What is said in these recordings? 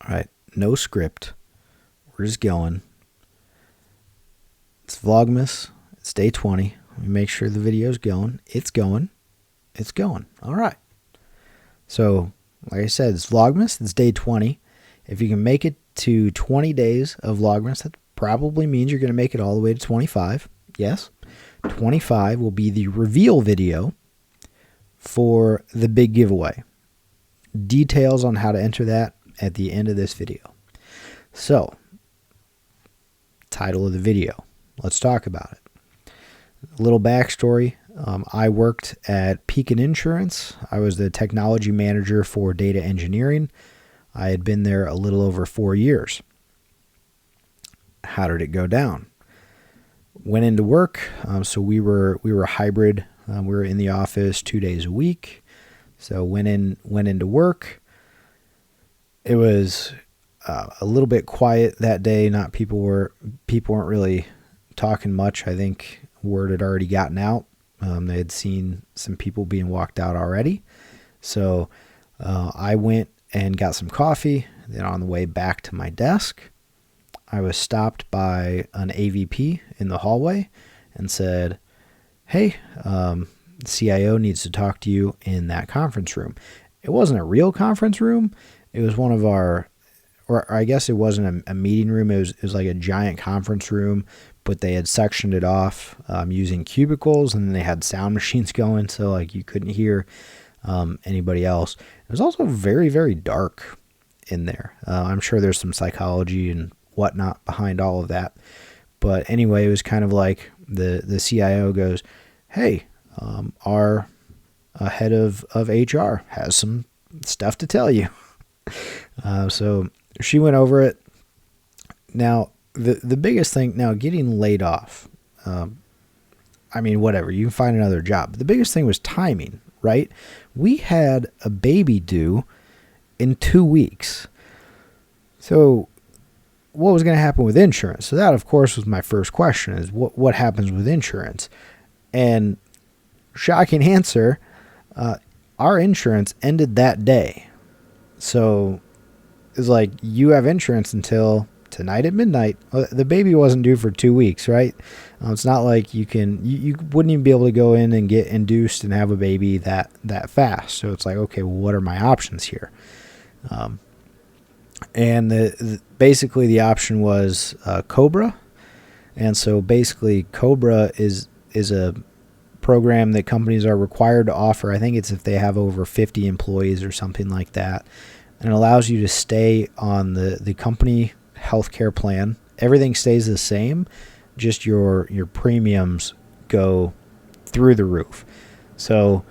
All right, no script. We're just going. It's Vlogmas. It's day 20. Let me make sure the video's going. It's going. It's going. All right. So, like I said, it's Vlogmas. It's day 20. If you can make it to 20 days of Vlogmas, that probably means you're going to make it all the way to 25. Yes. 25 will be the reveal video for the big giveaway. Details on how to enter that at the end of this video. So, title of the video. Let's talk about it. A little backstory. I worked at Pekin Insurance. I was the technology manager for data engineering. I had been there a little over 4 years. How did it go down? Went into work. So we were hybrid. We were in the office 2 days a week. So went into work. It was a little bit quiet that day. People weren't really talking much. I think word had already gotten out. They had seen some people being walked out already. So I went and got some coffee. Then on the way back to my desk, I was stopped by an AVP in the hallway and said, "Hey, the CIO needs to talk to you in that conference room." It wasn't a real conference room. It was one of our, or I guess it wasn't a meeting room. It was like a giant conference room, but they had sectioned it off using cubicles, and then they had sound machines going, so like you couldn't hear anybody else. It was also very, very dark in there. I'm sure there's some psychology and whatnot behind all of that. But anyway, it was kind of like the CIO goes, "Hey, our head of HR has some stuff to tell you." So she went over it. Now, the biggest thing, now getting laid off, I mean, whatever, you can find another job. The biggest thing was timing, right? We had a baby due in 2 weeks. So what was going to happen with insurance? So that, of course, was my first question, is what happens with insurance? And shocking answer, our insurance ended that day. So it's like, you have insurance until tonight at midnight. The baby wasn't due for 2 weeks, right? It's not like you wouldn't even be able to go in and get induced and have a baby that fast. So it's like, okay, well, what are my options here? And basically the option was Cobra. And so basically Cobra is a program that companies are required to offer. I think it's if they have over 50 employees or something like that. And it allows you to stay on the company healthcare plan. Everything stays the same, just your premiums go through the roof. So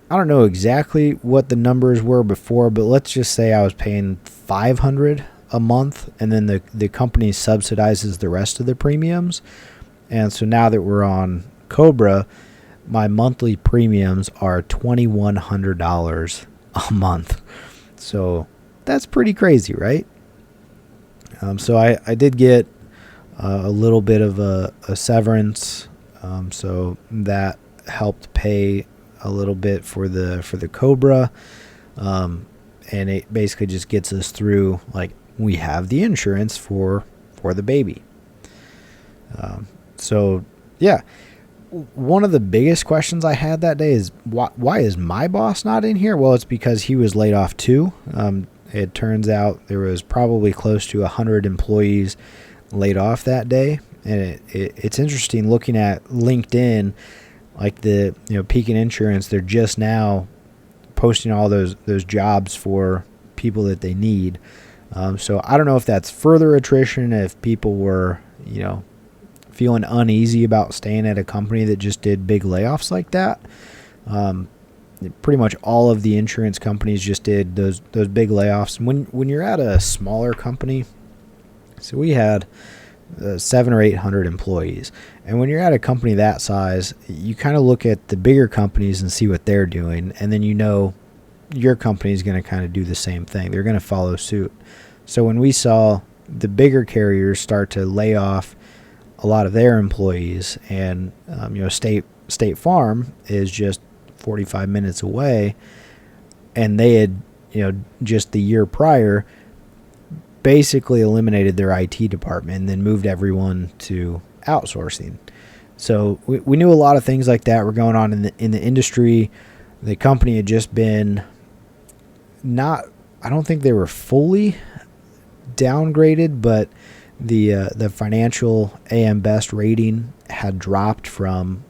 I don't know exactly what the numbers were before, but let's just say I was paying $500 a month, and then the company subsidizes the rest of the premiums. And so now that we're on Cobra, my monthly premiums are $2,100 a month. So that's pretty crazy, right? So I did get a little bit of a severance. So that helped pay a little bit for the Cobra. And it basically just gets us through, like, we have the insurance for the baby. So yeah, one of the biggest questions I had that day is why is my boss not in here? Well, it's because he was laid off too. It turns out there was probably close to 100 employees laid off that day. And it's interesting looking at LinkedIn, like Pekin Insurance, they're just now posting all those jobs for people that they need. So I don't know if that's further attrition, if people were, feeling uneasy about staying at a company that just did big layoffs like that. Pretty much all of the insurance companies just did those big layoffs. And when you're at a smaller company, so we had 700 or 800 employees. And when you're at a company that size, you kind of look at the bigger companies and see what they're doing. And then your company is going to kind of do the same thing. They're going to follow suit. So when we saw the bigger carriers start to lay off a lot of their employees, and State Farm is just 45 minutes away, and they had just the year prior basically eliminated their IT department and then moved everyone to outsourcing. So we knew a lot of things like that were going on in the industry. The company had just been I don't think they were fully downgraded, but the financial AM Best rating had dropped from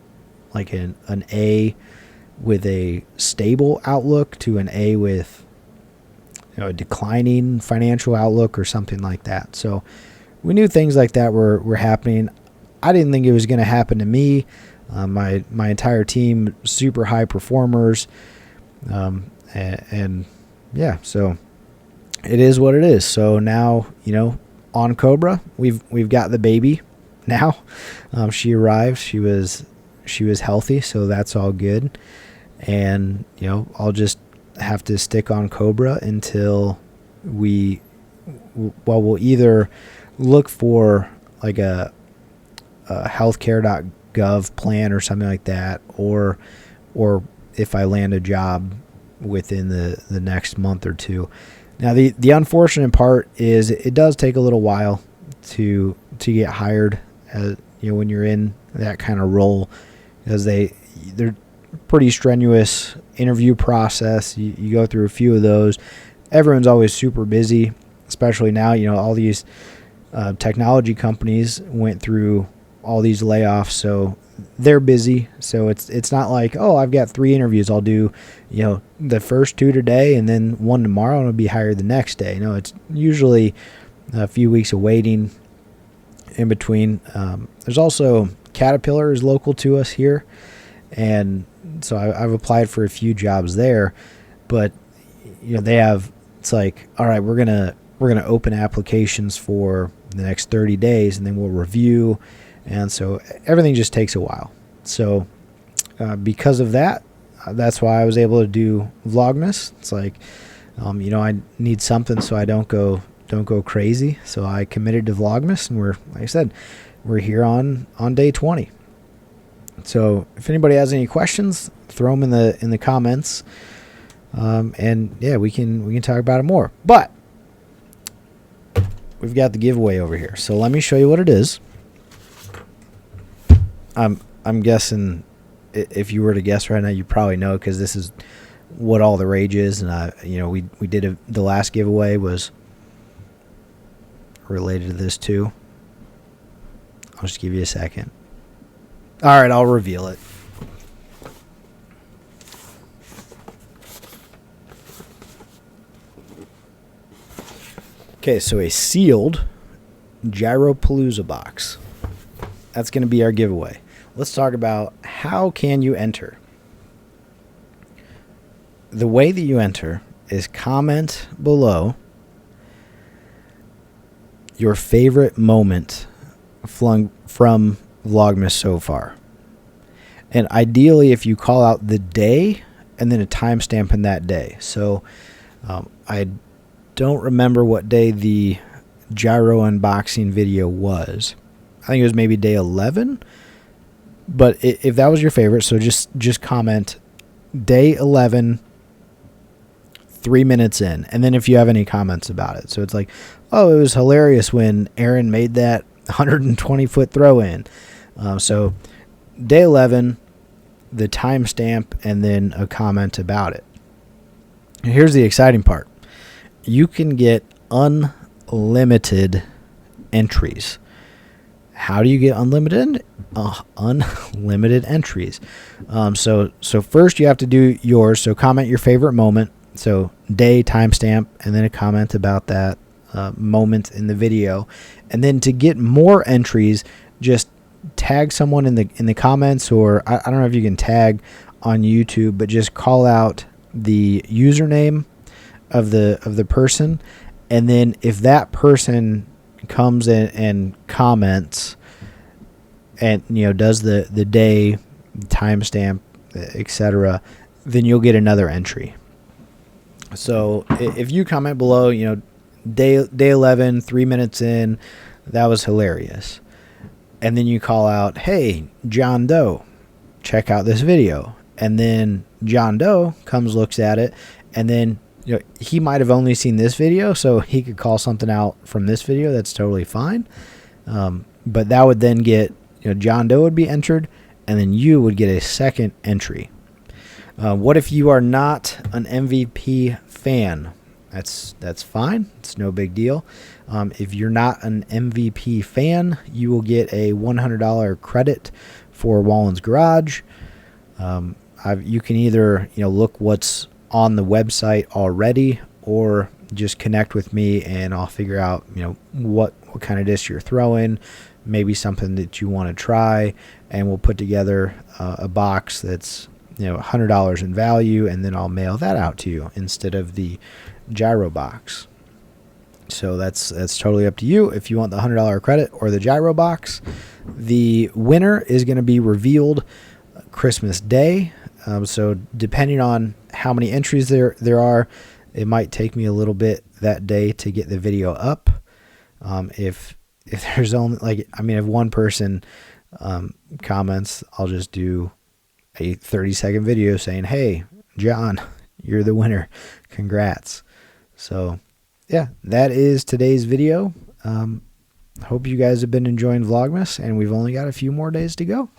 like an A with a stable outlook to an A with a declining financial outlook or something like that. So we knew things like that were happening. I didn't think it was going to happen to me. My entire team, super high performers, and yeah, so it is what it is. So now, on Cobra, we've got the baby now. She arrived. She was healthy, so that's all good. And I'll just have to stick on Cobra until we'll either look for like a healthcare.gov plan or something like that, or if I land a job within the next month or two. Now the unfortunate part is it does take a little while to get hired as when you're in that kind of role, because they're pretty strenuous interview process. You go through a few of those. Everyone's always super busy, especially now. All these technology companies went through all these layoffs, so they're busy. So it's not like, oh, I've got 3 interviews. I'll do the first 2 today and then 1 tomorrow, and I'll be hired the next day. No, it's usually a few weeks of waiting in between. There's also Caterpillar is local to us here, and so I've applied for a few jobs there, but they have, it's like, all right, we're gonna open applications for the next 30 days, and then we'll review, and so everything just takes a while. So because of that, that's why I was able to do Vlogmas. It's like, I need something so I don't go crazy. So I committed to Vlogmas, and like I said, we're here on day 20. So if anybody has any questions, throw them in the comments, and yeah, we can talk about it more. But we've got the giveaway over here, so let me show you what it is. I'm guessing if you were to guess right now, you probably know, because this is what all the rage is, and we did the last giveaway was related to this too. I'll just give you a second. All right, I'll reveal it. Okay, so a sealed Gyropalooza box. That's going to be our giveaway. Let's talk about how can you enter. The way that you enter is comment below your favorite moment from Vlogmas so far. And ideally, if you call out the day and then a timestamp in that day. So I don't remember what day the gyro unboxing video was. I think it was maybe day 11. But if that was your favorite, so just comment day 11, 3 minutes in. And then if you have any comments about it. So it's like, oh, it was hilarious when Aaron made that 120-foot throw in. So day 11, the timestamp, and then a comment about it. And here's the exciting part. You can get unlimited entries. How do you get unlimited entries? So first you have to do yours. So comment your favorite moment. So day, timestamp, and then a comment about that moment in the video. And then to get more entries, just tag someone in the comments, or I don't know if you can tag on YouTube, but just call out the username of the person, and then if that person comes in and comments and does the day, timestamp, etc., then you'll get another entry. So if you comment below, day 11, 3 minutes in, that was hilarious, and then you call out, hey, John Doe, check out this video, and then John Doe comes, looks at it, and then he might have only seen this video, so he could call something out from this video. That's totally fine. But that would then get, John Doe would be entered, and then you would get a second entry. What if you are not an MVP fan? That's fine. It's no big deal. If you're not an MVP fan, you will get a $100 credit for Wallen's Garage. You can either look what's on the website already, or just connect with me and I'll figure out what kind of disc you're throwing, maybe something that you want to try, and we'll put together a box that's $100 in value, and then I'll mail that out to you instead of the gyro box. So that's totally up to you if you want the $100 credit or the gyro box. The winner is going to be revealed Christmas Day. So depending on how many entries there are, it might take me a little bit that day to get the video up. If there's only if one person comments, I'll just do a 30-second video saying, "Hey, John, you're the winner. Congrats." So yeah, that is today's video. Hope you guys have been enjoying Vlogmas, and we've only got a few more days to go.